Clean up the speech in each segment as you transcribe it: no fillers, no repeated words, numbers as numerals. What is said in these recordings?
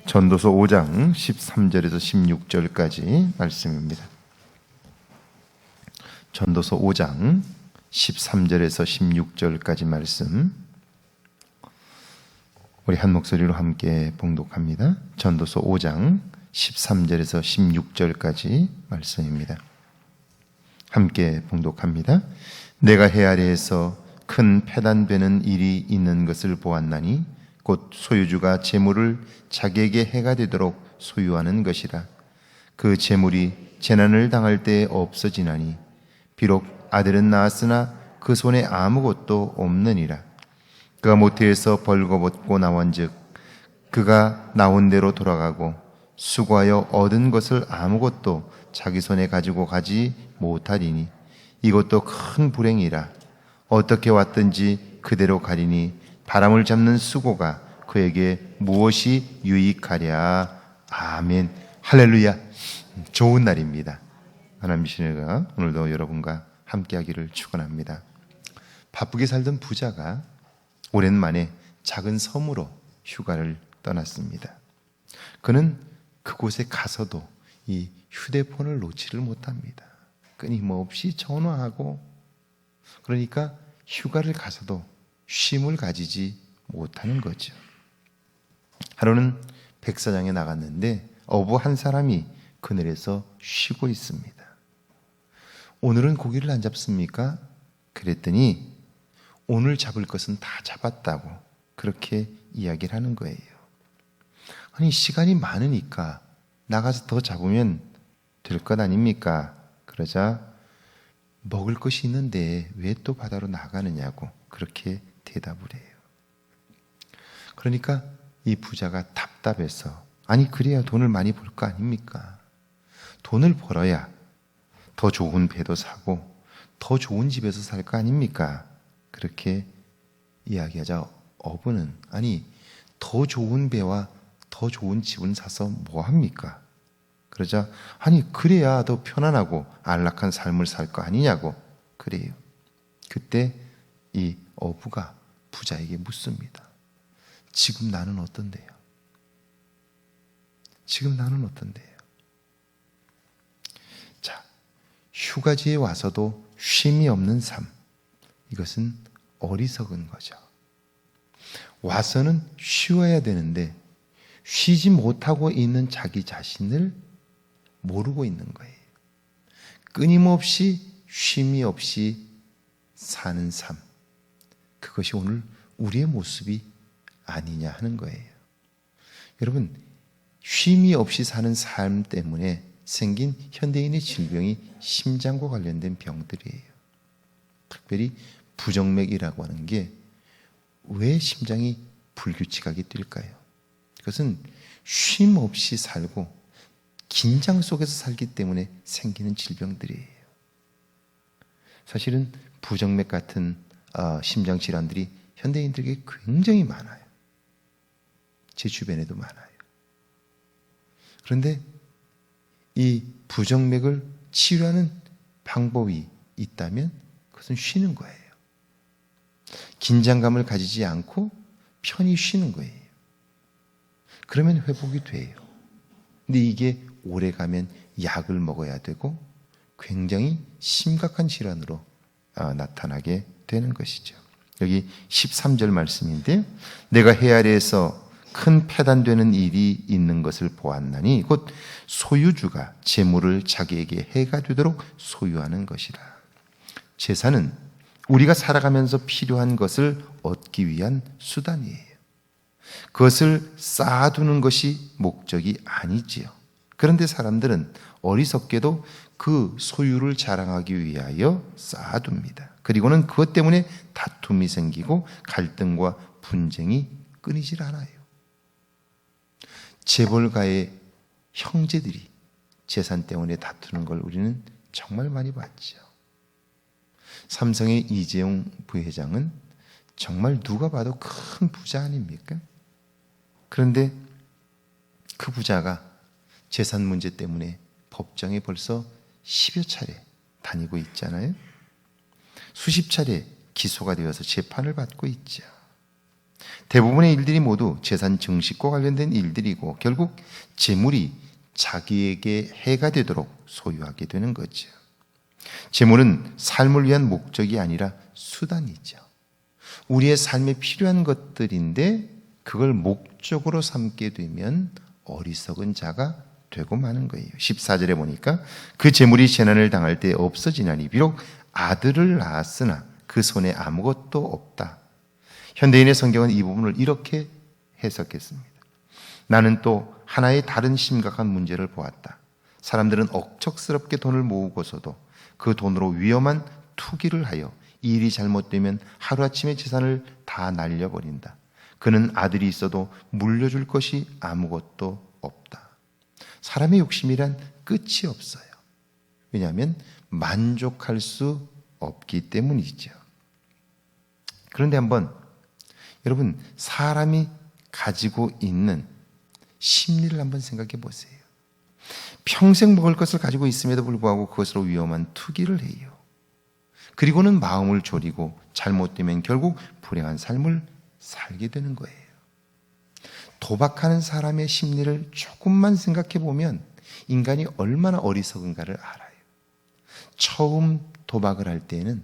전도서 5장 13절에서 16절까지 말씀입니다. 전도서 5장 13절에서 16절까지 말씀, 우리 한 목소리로 함께 봉독합니다. 전도서 5장 13절에서 16절까지 말씀입니다. 함께 봉독합니다. 내가 해 아래에서 큰 패단되는 일이 있는 것을 보았나니 곧 소유주가 재물을 자기에게 해가 되도록 소유하는 것이라. 그 재물이 재난을 당할 때에 없어지나니 비록 아들은 낳았으나 그 손에 아무것도 없느니라. 그가 모태에서 벌거벗고 나온즉 그가 나온 대로 돌아가고 수고하여 얻은 것을 아무것도 자기 손에 가지고 가지 못하리니 이것도 큰 불행이라. 어떻게 왔든지 그대로 가리니 바람을 잡는 수고가 그에게 무엇이 유익하랴. 아멘. 할렐루야. 좋은 날입니다. 하나님 신혜가 오늘도 여러분과 함께하기를 축원합니다. 바쁘게 살던 부자가 오랜만에 작은 섬으로 휴가를 떠났습니다. 그는 그곳에 가서도 이 휴대폰을 놓지를 못합니다. 끊임없이 전화하고, 그러니까 휴가를 가서도 쉼을 가지지 못하는 거죠. 하루는 백사장에 나갔는데 어부 한 사람이 그늘에서 쉬고 있습니다. 오늘은 고기를 안 잡습니까? 그랬더니 오늘 잡을 것은 다 잡았다고 그렇게 이야기를 하는 거예요. 아니, 시간이 많으니까 나가서 더 잡으면 될 것 아닙니까? 그러자 먹을 것이 있는데 왜 또 바다로 나가느냐고 그렇게 대답을 해요. 그러니까 이 부자가 답답해서, 아니 그래야 돈을 많이 벌 거 아닙니까? 돈을 벌어야 더 좋은 배도 사고 더 좋은 집에서 살 거 아닙니까? 그렇게 이야기하자 어부는, 아니 더 좋은 배와 더 좋은 집은 사서 뭐 합니까? 그러자, 아니 그래야 더 편안하고 안락한 삶을 살 거 아니냐고 그래요. 그때 이 어부가 부자에게 묻습니다. 지금 나는 어떤데요? 지금 나는 어떤데요? 자, 휴가지에 와서도 쉼이 없는 삶, 이것은 어리석은 거죠. 와서는 쉬어야 되는데 쉬지 못하고 있는 자기 자신을 모르고 있는 거예요. 끊임없이 쉼이 없이 사는 삶, 그것이 오늘 우리의 모습이 아니냐 하는 거예요. 여러분, 쉼이 없이 사는 삶 때문에 생긴 현대인의 질병이 심장과 관련된 병들이에요. 특별히 부정맥이라고 하는 게 왜 심장이 불규칙하게 뛸까요? 그것은 쉼 없이 살고 긴장 속에서 살기 때문에 생기는 질병들이에요. 사실은 부정맥 같은 심장 질환들이 현대인들에게 굉장히 많아요. 제 주변에도 많아요. 그런데 이 부정맥을 치료하는 방법이 있다면 그것은 쉬는 거예요. 긴장감을 가지지 않고 편히 쉬는 거예요. 그러면 회복이 돼요. 근데 이게 오래 가면 약을 먹어야 되고 굉장히 심각한 질환으로 나타나게 되는 것이죠. 여기 13절 말씀인데, 내가 해 아래에서 큰 패단되는 일이 있는 것을 보았나니 곧 소유주가 재물을 자기에게 해가 되도록 소유하는 것이라. 재산은 우리가 살아가면서 필요한 것을 얻기 위한 수단이에요. 그것을 쌓아두는 것이 목적이 아니지요. 그런데 사람들은 어리석게도 그 소유를 자랑하기 위하여 쌓아둡니다. 그리고는 그것 때문에 다툼이 생기고 갈등과 분쟁이 끊이질 않아요. 재벌가의 형제들이 재산 때문에 다투는 걸 우리는 정말 많이 봤죠. 삼성의 이재용 부회장은 정말 누가 봐도 큰 부자 아닙니까? 그런데 그 부자가 재산 문제 때문에 법정에 벌써 10여 차례 다니고 있잖아요. 수십 차례 기소가 되어서 재판을 받고 있죠. 대부분의 일들이 모두 재산 증식과 관련된 일들이고 결국 재물이 자기에게 해가 되도록 소유하게 되는 거죠. 재물은 삶을 위한 목적이 아니라 수단이죠. 우리의 삶에 필요한 것들인데 그걸 목적으로 삼게 되면 어리석은 자가 되고 마는 거예요. 14절에 보니까 그 재물이 재난을 당할 때 없어지나니 비록 아들을 낳았으나 그 손에 아무것도 없다. 현대인의 성경은 이 부분을 이렇게 해석했습니다. 나는 또 하나의 다른 심각한 문제를 보았다. 사람들은 억척스럽게 돈을 모으고서도 그 돈으로 위험한 투기를 하여 이 일이 잘못되면 하루아침에 재산을 다 날려버린다. 그는 아들이 있어도 물려줄 것이 아무것도 없다. 사람의 욕심이란 끝이 없어요. 왜냐하면 만족할 수 없기 때문이죠. 그런데 한번 여러분, 사람이 가지고 있는 심리를 한번 생각해 보세요. 평생 먹을 것을 가지고 있음에도 불구하고 그것으로 위험한 투기를 해요. 그리고는 마음을 졸이고 잘못되면 결국 불행한 삶을 살게 되는 거예요. 도박하는 사람의 심리를 조금만 생각해 보면 인간이 얼마나 어리석은가를 알아요. 처음 도박을 할 때는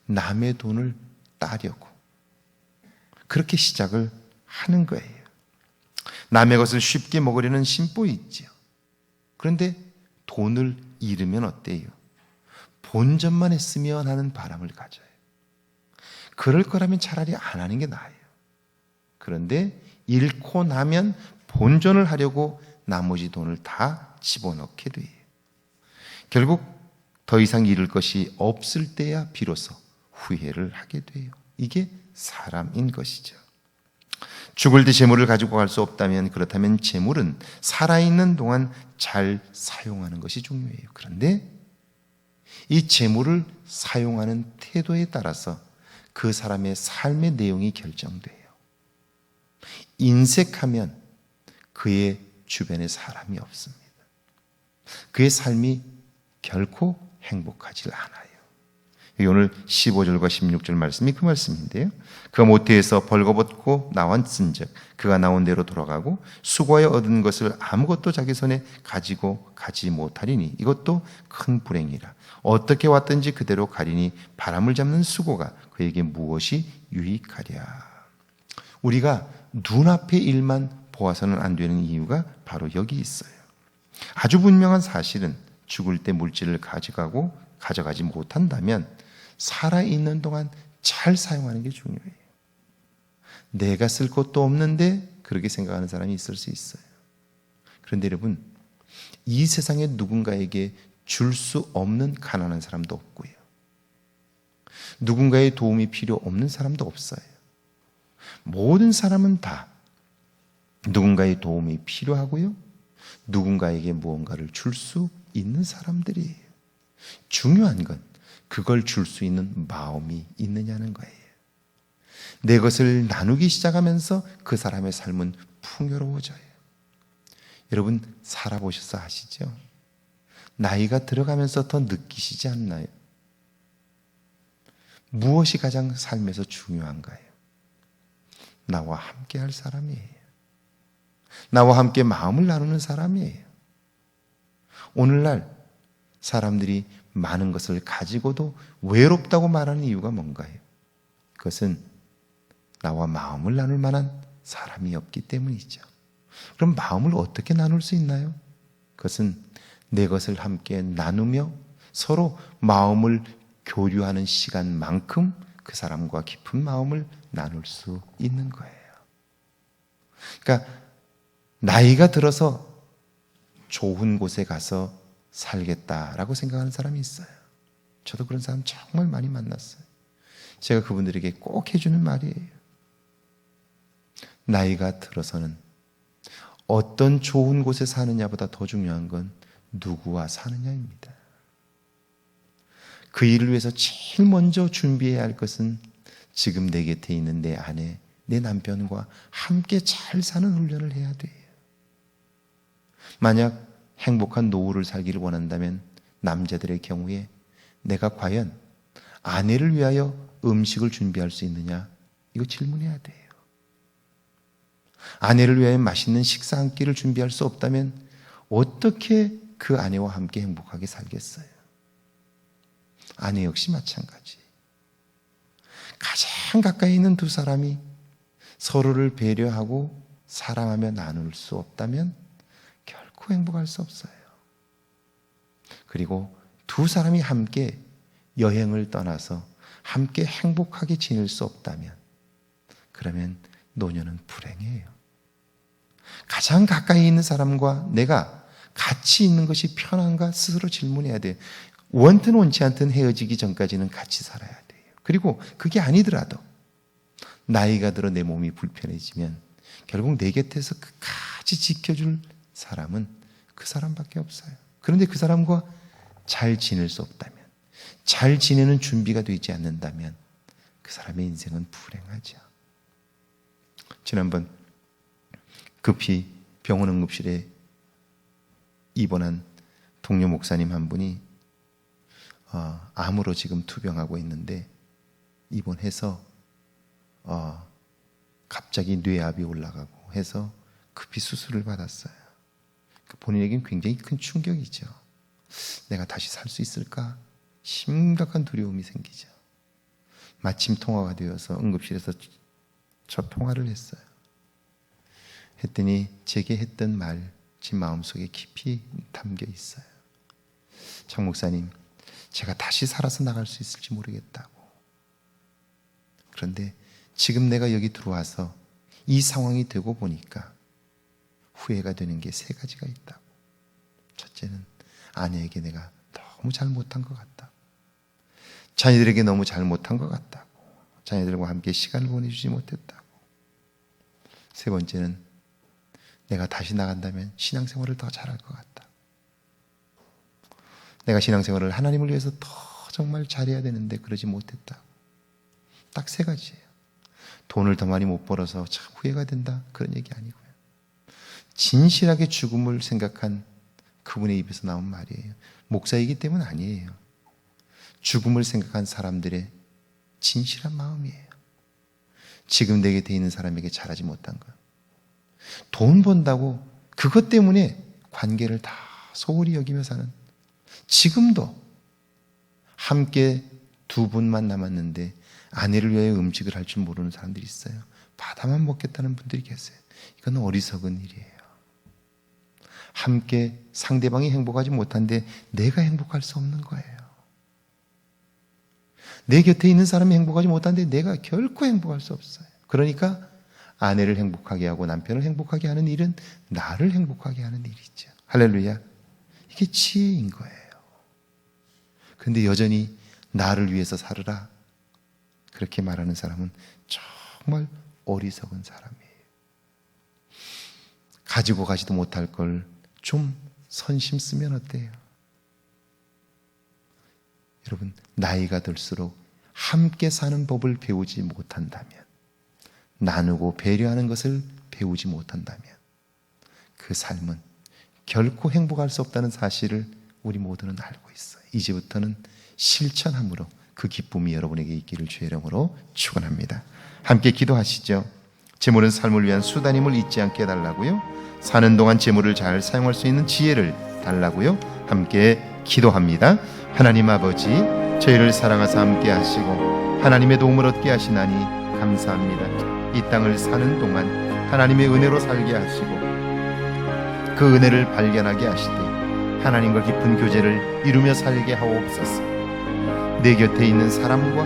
남의 돈을 따려고 그렇게 시작을 하는 거예요. 남의 것을 쉽게 먹으려는 심보 있죠. 그런데 돈을 잃으면 어때요? 본전만 했으면 하는 바람을 가져요. 그럴 거라면 차라리 안 하는 게 나아요. 그런데 잃고 나면 본전을 하려고 나머지 돈을 다 집어넣게 돼요. 결국 더 이상 잃을 것이 없을 때야 비로소 후회를 하게 돼요. 이게 사람인 것이죠. 죽을 때 재물을 가지고 갈 수 없다면 그렇다면 재물은 살아있는 동안 잘 사용하는 것이 중요해요. 그런데 이 재물을 사용하는 태도에 따라서 그 사람의 삶의 내용이 결정돼요. 인색하면 그의 주변에 사람이 없습니다. 그의 삶이 결코 행복하지 않아요. 오늘 15절과 16절 말씀이 그 말씀인데요. 그가 모태에서 벌거벗고 나왔은즉 그가 나온 대로 돌아가고 수고하여 얻은 것을 아무것도 자기 손에 가지고 가지 못하리니 이것도 큰 불행이라. 어떻게 왔든지 그대로 가리니 바람을 잡는 수고가 그에게 무엇이 유익하랴. 우리가 눈앞의 일만 보아서는 안 되는 이유가 바로 여기 있어요. 아주 분명한 사실은 죽을 때 물질을 가져가지 못한다면 살아있는 동안 잘 사용하는 게 중요해요. 내가 쓸 것도 없는데 그렇게 생각하는 사람이 있을 수 있어요. 그런데 여러분, 이 세상에 누군가에게 줄 수 없는 가난한 사람도 없고요. 누군가의 도움이 필요 없는 사람도 없어요. 모든 사람은 다 누군가의 도움이 필요하고요. 누군가에게 무언가를 줄 수 있는 사람들이에요. 중요한 건 그걸 줄 수 있는 마음이 있느냐는 거예요. 내 것을 나누기 시작하면서 그 사람의 삶은 풍요로워져요. 여러분 살아보셔서 아시죠? 나이가 들어가면서 더 느끼시지 않나요? 무엇이 가장 삶에서 중요한가요? 나와 함께 할 사람이에요. 나와 함께 마음을 나누는 사람이에요. 오늘날 사람들이 많은 것을 가지고도 외롭다고 말하는 이유가 뭔가요? 그것은 나와 마음을 나눌 만한 사람이 없기 때문이죠. 그럼 마음을 어떻게 나눌 수 있나요? 그것은 내 것을 함께 나누며 서로 마음을 교류하는 시간만큼 그 사람과 깊은 마음을 나눌 수 있는 거예요. 그러니까 나이가 들어서 좋은 곳에 가서 살겠다라고 생각하는 사람이 있어요. 저도 그런 사람 정말 많이 만났어요. 제가 그분들에게 꼭 해주는 말이에요. 나이가 들어서는 어떤 좋은 곳에 사느냐보다 더 중요한 건 누구와 사느냐입니다. 그 일을 위해서 제일 먼저 준비해야 할 것은 지금 내 곁에 있는 내 아내, 내 남편과 함께 잘 사는 훈련을 해야 돼요. 만약 행복한 노후를 살기를 원한다면 남자들의 경우에 내가 과연 아내를 위하여 음식을 준비할 수 있느냐? 이거 질문해야 돼요. 아내를 위하여 맛있는 식사 한 끼를 준비할 수 없다면 어떻게 그 아내와 함께 행복하게 살겠어요? 아내 역시 마찬가지. 가장 가까이 있는 두 사람이 서로를 배려하고 사랑하며 나눌 수 없다면 결코 행복할 수 없어요. 그리고 두 사람이 함께 여행을 떠나서 함께 행복하게 지낼 수 없다면 그러면 노년은 불행해요. 가장 가까이 있는 사람과 내가 같이 있는 것이 편한가 스스로 질문해야 돼요. 원든 원치 않든 헤어지기 전까지는 같이 살아야 돼요. 그리고 그게 아니더라도 나이가 들어 내 몸이 불편해지면 결국 내 곁에서 끝까지 지켜줄 사람은 그 사람밖에 없어요. 그런데 그 사람과 잘 지낼 수 없다면, 잘 지내는 준비가 되지 않는다면 그 사람의 인생은 불행하죠. 지난번 급히 병원 응급실에 입원한 동료 목사님 한 분이 암으로 지금 투병하고 있는데 입원해서 갑자기 뇌압이 올라가고 해서 급히 수술을 받았어요. 본인에게는 굉장히 큰 충격이죠. 내가 다시 살 수 있을까? 심각한 두려움이 생기죠. 마침 통화가 되어서 응급실에서 저 통화를 했어요. 했더니 제게 했던 말, 제 마음속에 깊이 담겨 있어요. 장 목사님, 제가 다시 살아서 나갈 수 있을지 모르겠다고. 그런데 지금 내가 여기 들어와서 이 상황이 되고 보니까 후회가 되는 게 세 가지가 있다고. 첫째는 아내에게 내가 너무 잘못한 것 같다. 자녀들에게 너무 잘못한 것 같다고. 자녀들과 함께 시간을 보내주지 못했다고. 세 번째는 내가 다시 나간다면 신앙생활을 더 잘할 것 같다. 내가 신앙생활을 하나님을 위해서 더 정말 잘해야 되는데 그러지 못했다. 딱 세 가지예요. 돈을 더 많이 못 벌어서 참 후회가 된다, 그런 얘기 아니고요. 진실하게 죽음을 생각한 그분의 입에서 나온 말이에요. 목사이기 때문 아니에요. 죽음을 생각한 사람들의 진실한 마음이에요. 지금 내 곁에 있는 사람에게 잘하지 못한 것, 돈 번다고 그것 때문에 관계를 다 소홀히 여기며 사는, 지금도 함께 두 분만 남았는데 아내를 위하여 음식을 할 줄 모르는 사람들이 있어요. 바다만 먹겠다는 분들이 계세요. 이건 어리석은 일이에요. 함께 상대방이 행복하지 못한데 내가 행복할 수 없는 거예요. 내 곁에 있는 사람이 행복하지 못한데 내가 결코 행복할 수 없어요. 그러니까 아내를 행복하게 하고 남편을 행복하게 하는 일은 나를 행복하게 하는 일이죠. 할렐루야. 이게 지혜인 거예요. 그런데 여전히 나를 위해서 살으라 그렇게 말하는 사람은 정말 어리석은 사람이에요. 가지고 가지도 못할 걸 좀 선심 쓰면 어때요? 여러분, 나이가 들수록 함께 사는 법을 배우지 못한다면, 나누고 배려하는 것을 배우지 못한다면 그 삶은 결코 행복할 수 없다는 사실을 우리 모두는 알고 있어요. 이제부터는 실천함으로 그 기쁨이 여러분에게 있기를 주의 이름으로 축원합니다. 함께 기도하시죠. 재물은 삶을 위한 수단임을 잊지 않게 해달라고요. 사는 동안 재물을 잘 사용할 수 있는 지혜를 달라고요. 함께 기도합니다. 하나님 아버지, 저희를 사랑하사 함께 하시고 하나님의 도움을 얻게 하시나니 감사합니다. 이 땅을 사는 동안 하나님의 은혜로 살게 하시고 그 은혜를 발견하게 하시되 하나님과 깊은 교제를 이루며 살게 하옵소서. 내 곁에 있는 사람과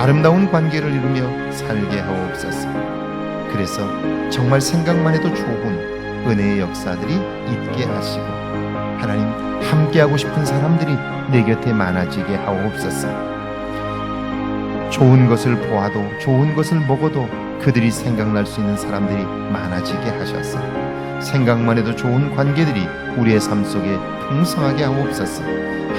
아름다운 관계를 이루며 살게 하옵소서. 그래서 정말 생각만 해도 좋은 은혜의 역사들이 있게 하시고 하나님 함께하고 싶은 사람들이 내 곁에 많아지게 하옵소서. 좋은 것을 보아도 좋은 것을 먹어도 그들이 생각날 수 있는 사람들이 많아지게 하셔서 생각만 해도 좋은 관계들이 우리의 삶 속에 풍성하게 하옵소서.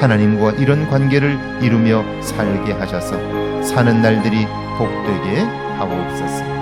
하나님과 이런 관계를 이루며 살게 하셔서 사는 날들이 복되게 하옵소서.